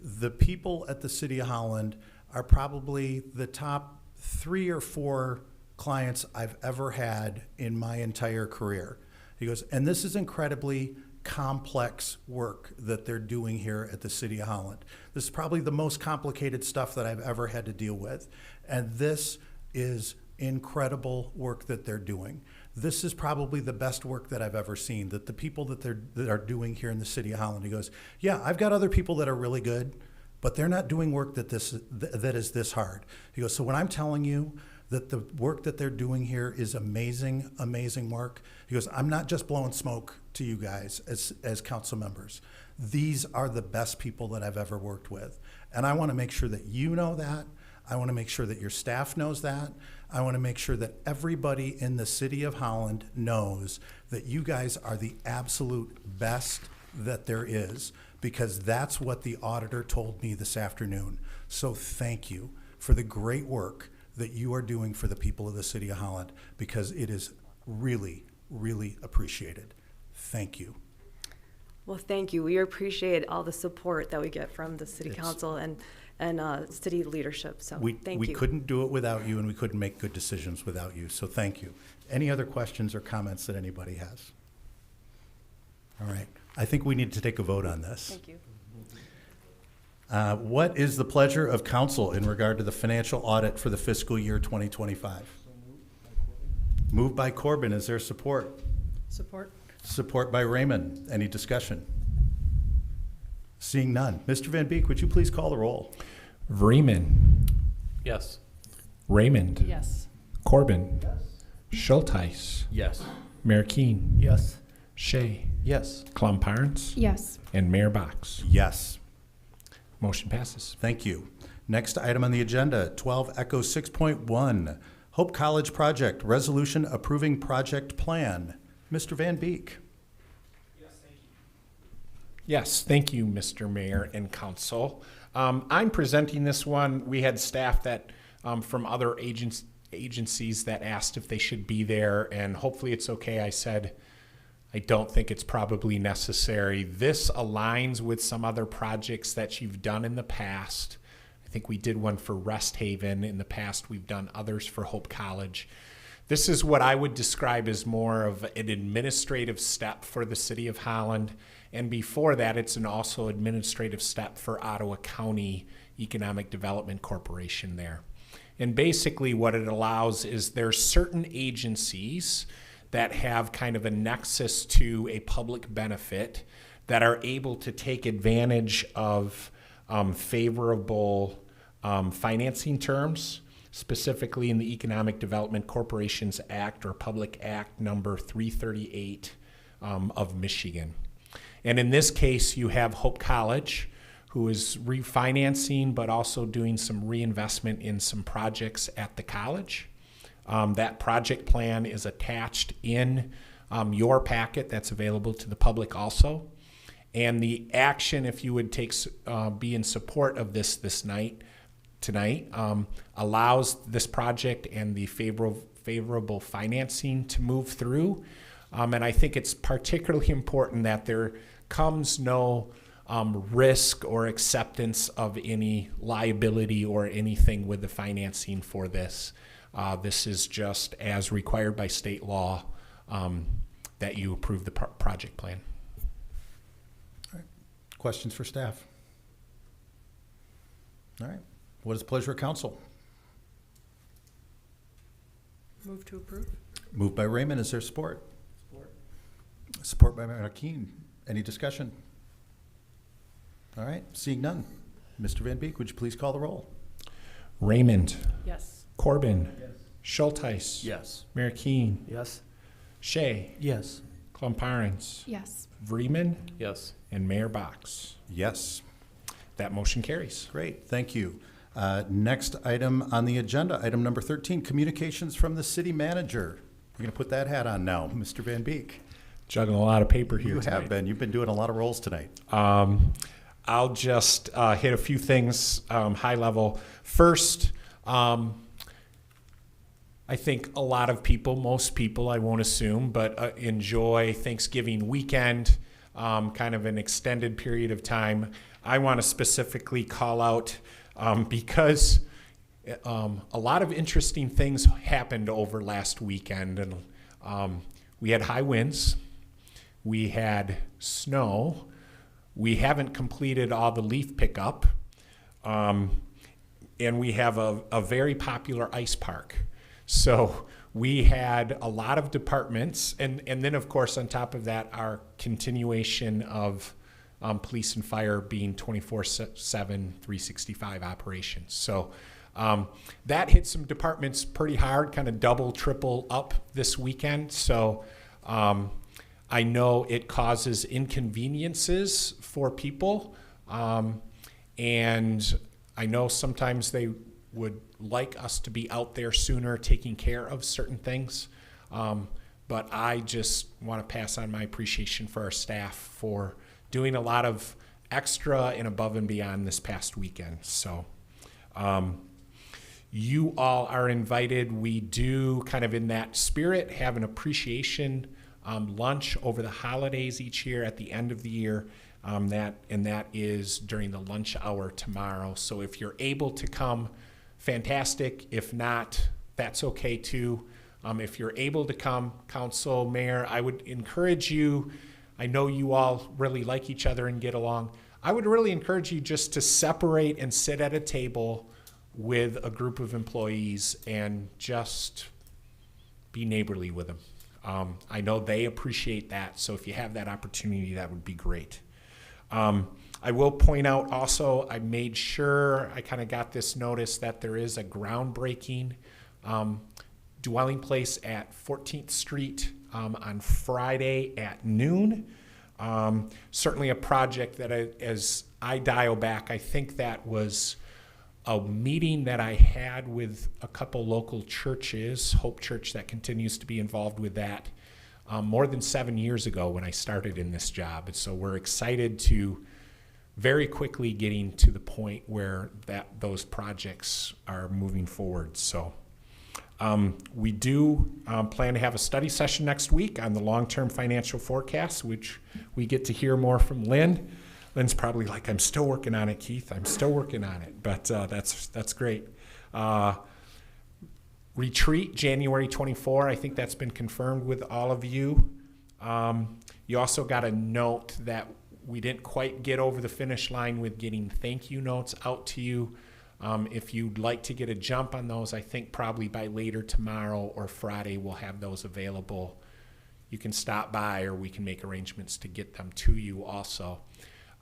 The people at the City of Holland are probably the top 3 or 4 clients I've ever had in my entire career. He goes, and this is incredibly complex work that they're doing here at the City of Holland. This is probably the most complicated stuff that I've ever had to deal with. And this is incredible work that they're doing. This is probably the best work that I've ever seen, that the people that are doing here in the City of Holland. He goes, yeah, I've got other people that are really good, but they're not doing work that is this hard. He goes, so when I'm telling you that the work that they're doing here is amazing, amazing work, he goes, I'm not just blowing smoke to you guys as council members. These are the best people that I've ever worked with. And I want to make sure that you know that. I want to make sure that your staff knows that. I want to make sure that everybody in the City of Holland knows that you guys are the absolute best that there is, because that's what the auditor told me this afternoon. So thank you. for the great work that you are doing for the people of the city of Holland, because it is really, really appreciated. Thank you. Well, thank you. We appreciate all the support that we get from the city It's- council and city leadership, so thank We you. couldn't do it without you, and we couldn't make good decisions without you, so thank you. Any other questions or comments that anybody has? All right, I think we need to take a vote on this. Thank you. What is the pleasure of council in regard to the financial audit for the fiscal year 2025? Moved by Corbin, is there support? Support. Support by Raymond. Any discussion? Seeing none. Mr. Van Beek, would you please call the roll? Vreeman. Yes. Raymond. Yes. Corbin. Schultheis. Yes. Mayor Keen. Yes. Shea. Yes. Klumparens. Yes. And Mayor Box. Yes. Motion passes. Thank you. Next item on the agenda, 12 Echo 6.1, Hope College Project, Resolution Approving Project Plan. Mr. Van Beek. Yes, thank you, Mr. Mayor and Council. I'm presenting this one. We had staff that from other agencies that asked if they should be there, and hopefully it's okay. I said, I don't think it's probably necessary. This aligns with some other projects that you've done in the past. I think we did one for Rest Haven in the past. We've done others for Hope College. This is what I would describe as more of an administrative step for the city of Holland. And before that, it's an also administrative step for Ottawa County Economic Development Corporation there. And basically what it allows is there's certain agencies that have kind of a nexus to a public benefit that are able to take advantage of favorable financing terms, specifically in the Economic Development Corporations Act, or Public Act number 338 of Michigan. And in this case, you have Hope College, who is refinancing but also doing some reinvestment in some projects at the college. That project plan is attached in your packet that's available to the public also. And the action, if you would be in support of this tonight, allows this project and the favorable financing to move through. And I think it's particularly important that there comes no risk or acceptance of any liability or anything with the financing for this. This is just as required by state law that you approve the project plan. All right. Questions for staff? All right. What is the pleasure of council? Move to approve. Moved by Raymond. Is there support? Support by Mayor Keen. Any discussion? All right. Seeing none. Mr. Van Beek, would you please call the roll? Raymond. Yes. Corbin. Yes. Schultheis. Yes. Mayor Keen. Yes. Shea. Yes. Klumparens. Yes. Vreeman. Yes. And Mayor Box. Yes. That motion carries. Great. Thank you. Next item on the agenda, item number 13, communications from the city manager. You're going to put that hat on now, Mr. Van Beek. Juggling a lot of paper here You tonight. have been. You've been doing a lot of roles tonight. I'll just hit a few things high level. First, I think a lot of people, most people, I won't assume, but enjoy Thanksgiving weekend, kind of an extended period of time. I want to specifically call out because a lot of interesting things happened over last weekend. And we had high winds. We had snow. We haven't completed all the leaf pickup. And we have a very popular ice park. So we had a lot of departments. And then, of course, on top of that, our continuation of police and fire being 24/7, 365 operations. So that hit some departments pretty hard, kind of double, triple up this weekend. So I know it causes inconveniences for people. And I know sometimes they would like us to be out there sooner taking care of certain things. But I just want to pass on my appreciation for our staff for doing a lot of extra and above and beyond this past weekend. So you all are invited. We do, kind of in that spirit, have an appreciation lunch over the holidays each year at the end of the year. That is during the lunch hour tomorrow. So if you're able to come, fantastic. If not, that's okay too. If you're able to come, Council, Mayor, I would encourage you, I know you all really like each other and get along. I would really encourage you just to separate and sit at a table with a group of employees and just be neighborly with them. I know they appreciate that, so if you have that opportunity, that would be great. I will point out also, I made sure I kind of got this notice that there is a groundbreaking dwelling place at 14th Street on Friday at noon. Certainly a project that as I dial back, I think that was a meeting that I had with a couple local churches, Hope Church that continues to be involved with that, more than 7 years ago when I started in this job. And so we're excited to very quickly getting to the point where those projects are moving forward. So we do plan to have a study session next week on the long-term financial forecast, which we get to hear more from Lynn. Lynn's probably like, I'm still working on it, Keith. I'm still working on it, but that's great. Retreat, January 24. I think that's been confirmed with all of you. You also got a note that we didn't quite get over the finish line with getting thank you notes out to you. If you'd like to get a jump on those, I think probably by later tomorrow or Friday we'll have those available. You can stop by or we can make arrangements to get them to you also.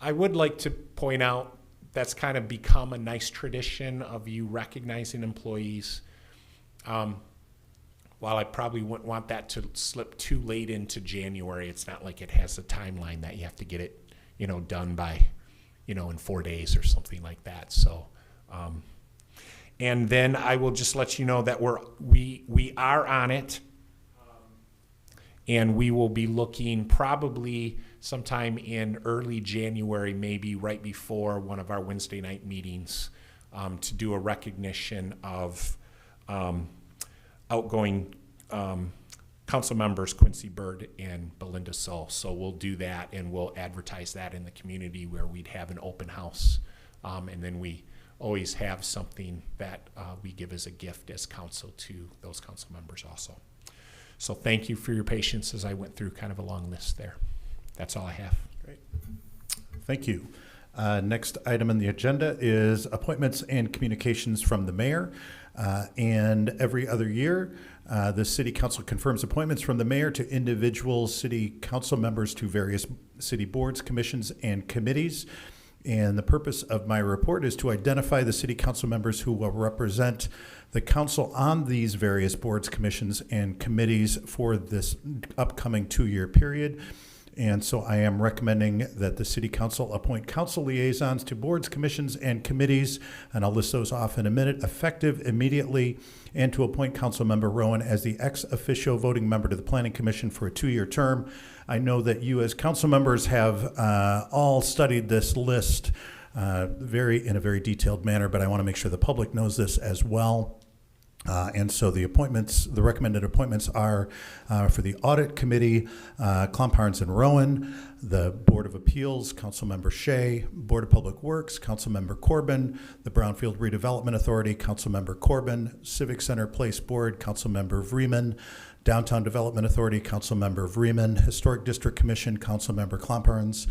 I would like to point out that's kind of become a nice tradition of you recognizing employees. While I probably wouldn't want that to slip too late into January, it's not like it has a timeline that you have to get it, done by, in 4 days or something like that. So, and then I will just let you know that we are on it, and we will be looking probably sometime in early January, maybe right before one of our Wednesday night meetings, to do a recognition of outgoing council members Quincy Bird and Belinda Sull. So we'll do that, and we'll advertise that in the community where we'd have an open house. And then we always have something that we give as a gift as council to those council members also. So thank you for your patience as I went through kind of a long list there. That's all I have. Great. Thank you. Next item on the agenda is appointments and communications from the mayor. And every other year, the city council confirms appointments from the mayor to individual city council members to various city boards, commissions, and committees. And the purpose of my report is to identify the city council members who will represent the council on these various boards, commissions, and committees for this upcoming 2-year period. And so I am recommending that the city council appoint council liaisons to boards, commissions, and committees, and I'll list those off in a minute, effective immediately, and to appoint council member Rowan as the ex officio voting member to the planning commission for a 2-year term. I know that you as council members have all studied this list in a very detailed manner, but I want to make sure the public knows this as well. And so the recommended appointments are for the Audit Committee, Clomparns and Rowan, the Board of Appeals, Councilmember Shea, Board of Public Works, Councilmember Corbin, the Brownfield Redevelopment Authority, Councilmember Corbin, Civic Center Place Board, Councilmember Vreeman, Downtown Development Authority, Councilmember Vreeman, Historic District Commission, Councilmember Clomparns,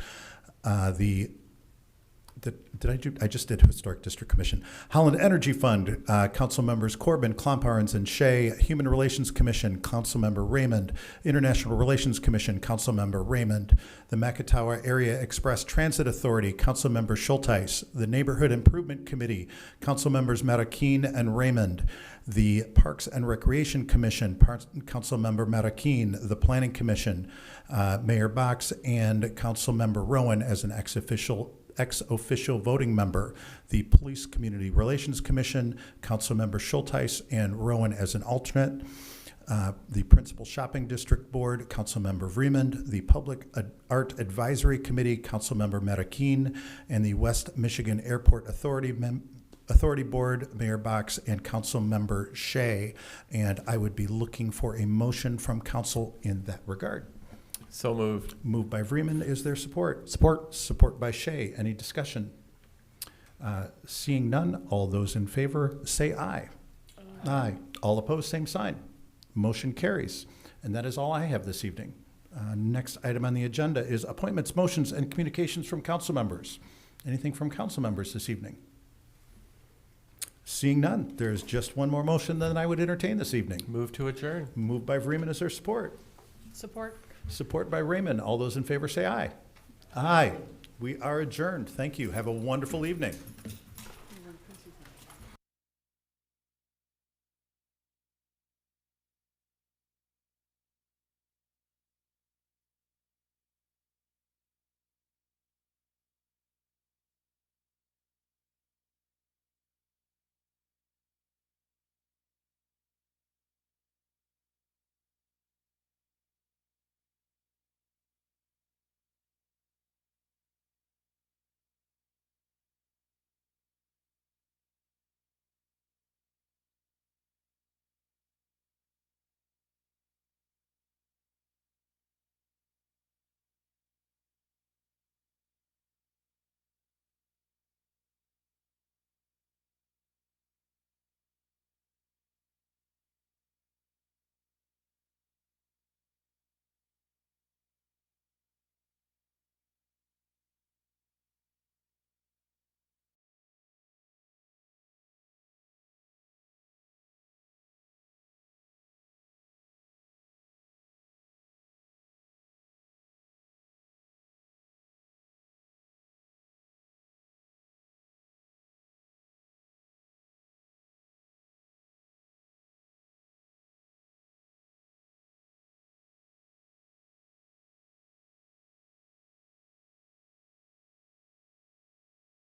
I just did Historic District Commission. Holland Energy Fund, Council Members Corbin, Clomparns, and Shea. Human Relations Commission, Council Member Raymond. International Relations Commission, Council Member Raymond. The Macatawa Area Express Transit Authority, Council Member Schulteis. The Neighborhood Improvement Committee, Council Members Matakeen and Raymond. The Parks and Recreation Commission, Council Member Matakeen. The Planning Commission, Mayor Box and Council Member Rowan as an ex officio voting member. The Police Community Relations Commission, Councilmember Schulteis and Rowan as an alternate. The Principal Shopping District Board, Councilmember Vreeman. The Public Art Advisory Committee, Councilmember Matakeen. And the West Michigan Airport Authority Authority Board, Mayor Box, and Council Member Shea. And I would be looking for a motion from council in that regard. So moved. Moved by Vreeman. Is there support? Support. Support by Shea. Any discussion? Seeing none, all those in favor say aye. Aye. All opposed, same sign. Motion carries. And that is all I have this evening. Next item on the agenda is appointments, motions, and communications from council members. Anything from council members this evening? Seeing none, there's just one more motion that I would entertain this evening. Move to adjourn. Moved by Vreeman. Is there support? Support. Support by Raymond. All those in favor say aye. Aye. We are adjourned. Thank you. Have a wonderful evening.